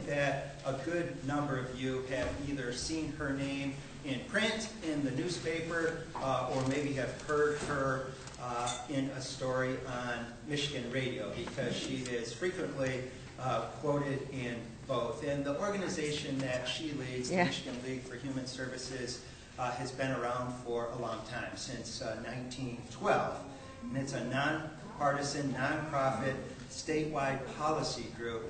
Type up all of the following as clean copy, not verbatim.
think that a good number of you have either seen her name in print, in the newspaper, or maybe have heard her in a story on Michigan radio, because she is frequently quoted in both. And the organization that she leads, the Michigan League for Human Services, has been around for a long time, since 1912. And it's a nonpartisan, nonprofit, statewide policy group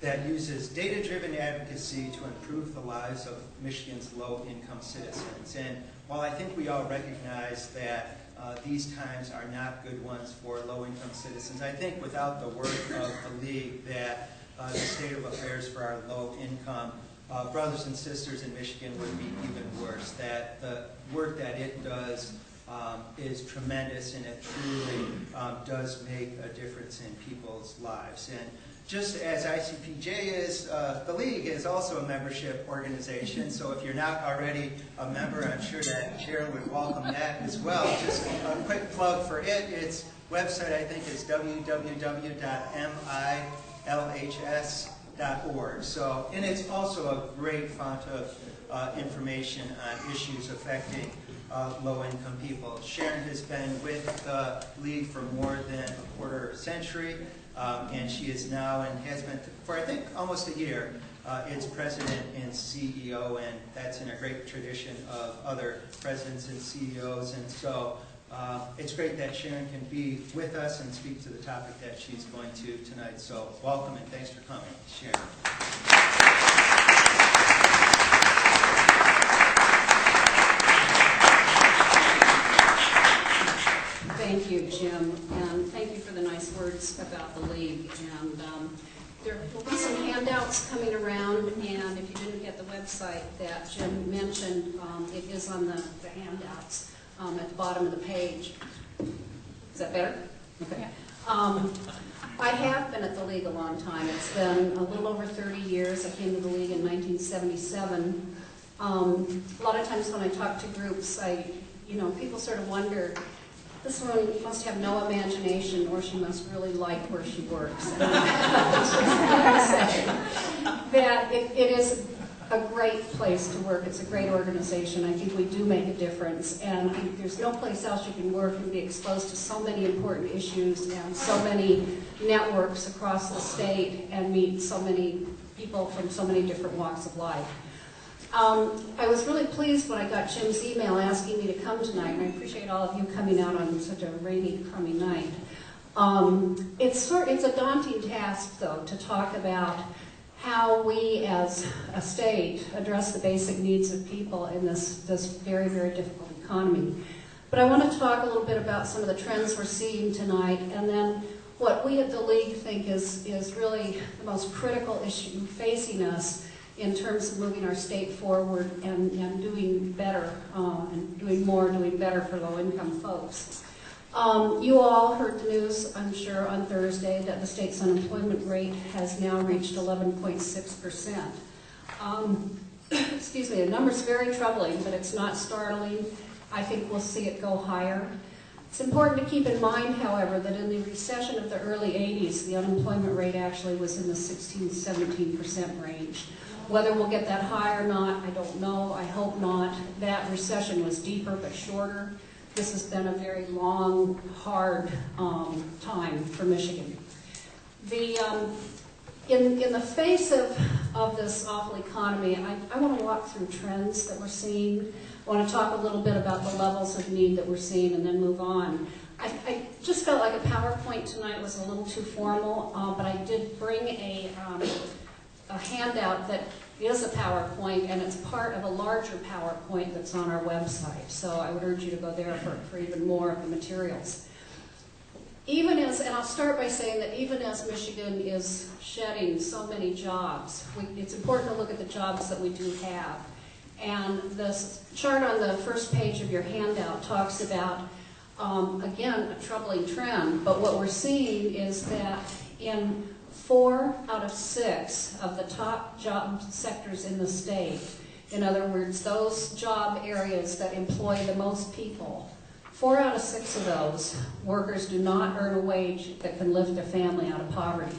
that uses data-driven advocacy to improve the lives of Michigan's low-income citizens. And while I think we all recognize that these times are not good ones for low-income citizens, I think without the work of the League that the state of affairs for our low-income brothers and sisters in Michigan would be even worse. That the work that it does is tremendous, and it truly does make a difference in people's lives. And just as ICPJ is, the League is also a membership organization, so if you're not already a member, I'm sure that Sharon would welcome that as well. Just a quick plug for it. Its website, I think, is www.milhs.org. So, and it's also a great font of information on issues affecting low-income people. Sharon has been with the League for more than a quarter century, and she is now, and has been for I think almost a year, its president and CEO, and that's in a great tradition of other presidents and CEOs. And so it's great that Sharon can be with us and speak to the topic that she's going to tonight. So welcome and thanks for coming, Sharon. Thank you, Jim, and thank you for the nice words about the League. And there will be some handouts coming around, and if you didn't get the website that Jim mentioned, it is on the handouts at the bottom of the page. Is that better? Okay. I have been at the League a long time. It's been a little over 30 years. I came to the League in 1977. A lot of times when I talk to groups, people sort of wonder, this woman must have no imagination, or she must really like where she works. That it is a great place to work. It's a great organization. I think we do make a difference, and there's no place else you can work and be exposed to so many important issues and so many networks across the state and meet so many people from so many different walks of life. I was really pleased when I got Jim's email asking me to come tonight, and I appreciate all of you coming out on such a rainy, crummy night. It's a daunting task, though, to talk about how we as a state address the basic needs of people in this very, very difficult economy. But I want to talk a little bit about some of the trends we're seeing tonight, and then what we at the League think is really the most critical issue facing us in terms of moving our state forward and doing better, and doing better for low-income folks. You all heard the news, I'm sure, on Thursday that the state's unemployment rate has now reached 11.6%. Excuse me, the number's very troubling, but it's not startling. I think we'll see it go higher. It's important to keep in mind, however, that in the recession of the early 80s, the unemployment rate actually was in the 16–17% range. Whether we'll get that high or not, I don't know. I hope not. That recession was deeper but shorter. This has been a very long, hard time for Michigan. In the face of this awful economy, I want to walk through trends that we're seeing. I want to talk a little bit about the levels of need that we're seeing and then move on. I just felt like a PowerPoint tonight was a little too formal, but I did bring a handout that is a PowerPoint, and it's part of a larger PowerPoint that's on our website. So I would urge you to go there for even more of the materials. And I'll start by saying that even as Michigan is shedding so many jobs, it's important to look at the jobs that we do have. And this chart on the first page of your handout talks about, again, a troubling trend, but what we're seeing is that in 4 out of 6 of the top job sectors in the state, in other words, those job areas that employ the most people, 4 out of 6 of those workers do not earn a wage that can lift their family out of poverty.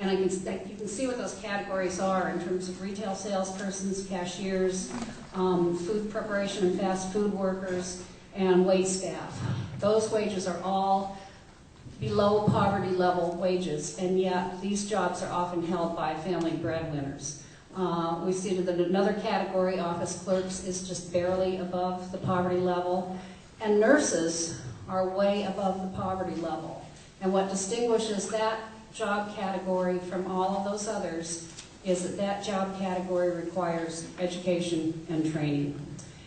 And you can see what those categories are in terms of retail salespersons, cashiers, food preparation and fast food workers, and wait staff. Those wages are all below poverty level wages, and yet these jobs are often held by family breadwinners. We see that another category, office clerks, is just barely above the poverty level, and nurses are way above the poverty level. And what distinguishes that job category from all of those others is that that job category requires education and training.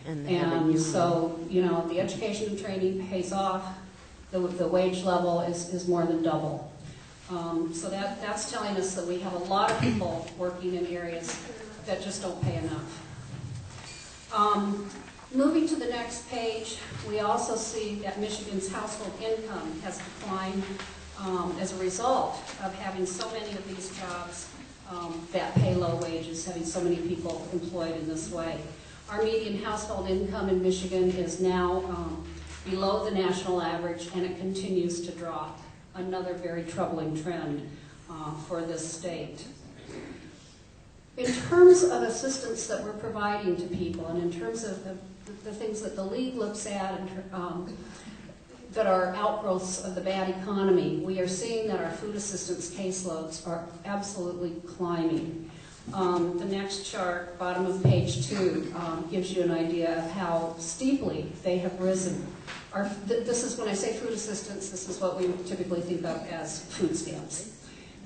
And so, you know, the education and training pays off. The wage level is more than double. So that's telling us that we have a lot of people working in areas that just don't pay enough. Moving to the next page, we also see that Michigan's household income has declined as a result of having so many of these jobs that pay low wages, having so many people employed in this way. Our median household income in Michigan is now below the national average, and it continues to drop. Another very troubling trend for this state. In terms of assistance that we're providing to people, and in terms of the things that the League looks at that are outgrowths of the bad economy, we are seeing that our food assistance caseloads are absolutely climbing. The next chart, bottom of page 2, gives you an idea of how steeply they have risen. This is, when I say food assistance, this is what we typically think of as food stamps.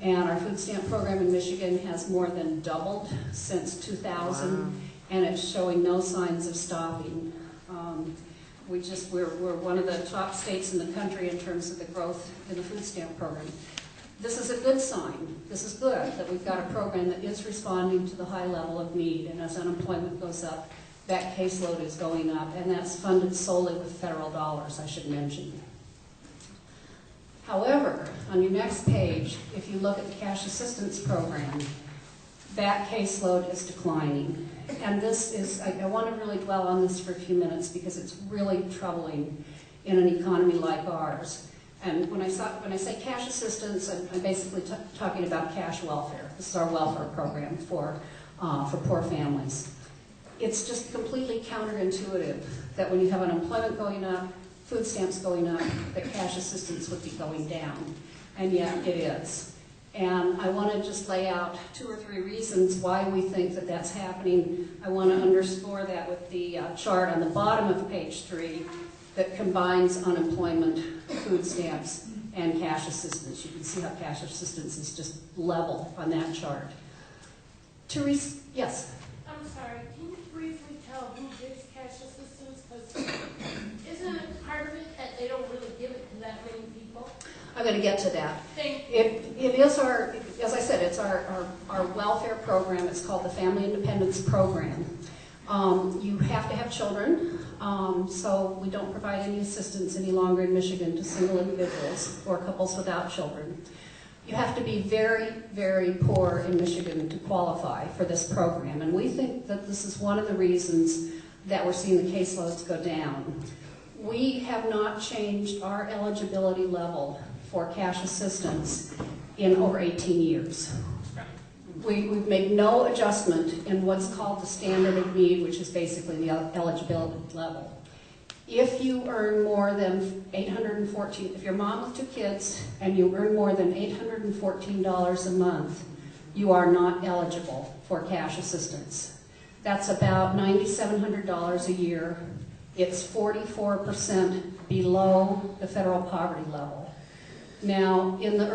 And our food stamp program in Michigan has more than doubled since 2000, wow. And it's showing no signs of stopping. We're one of the top states in the country in terms of the growth in the food stamp program. This is a good sign. This is good that we've got a program that is responding to the high level of need, and as unemployment goes up, that caseload is going up, and that's funded solely with federal dollars, I should mention. However, on your next page, if you look at the cash assistance program, that caseload is declining. And this is, I want to really dwell on this for a few minutes because it's really troubling in an economy like ours. And when I say cash assistance, I'm basically talking about cash welfare. This is our welfare program for poor families. It's just completely counterintuitive that when you have unemployment going up, food stamps going up, that cash assistance would be going down. And yet it is. And I want to just lay out 2 or 3 reasons why we think that that's happening. I want to underscore that with the chart on the bottom of page 3 that combines unemployment, food stamps, and cash assistance. You can see how cash assistance is just level on that chart. Yes? I'm sorry, can you briefly tell who gives cash assistance? Because isn't it part of it that they don't really give it to that many people? I'm going to get to that. Thank you. It is our, as I said, it's our welfare program. It's called the Family Independence Program. You have to have children, so we don't provide any assistance any longer in Michigan to single individuals or couples without children. You have to be very, very poor in Michigan to qualify for this program, and we think that this is one of the reasons that we're seeing the caseloads go down. We have not changed our eligibility level for cash assistance in over 18 years. We've made no adjustment in what's called the standard of need, which is basically the eligibility level. If you earn more than $814, if you're a mom with 2 kids and you earn more than $814 a month, you are not eligible for cash assistance. That's about $9,700 a year. It's 44% below the federal poverty level. Now, in the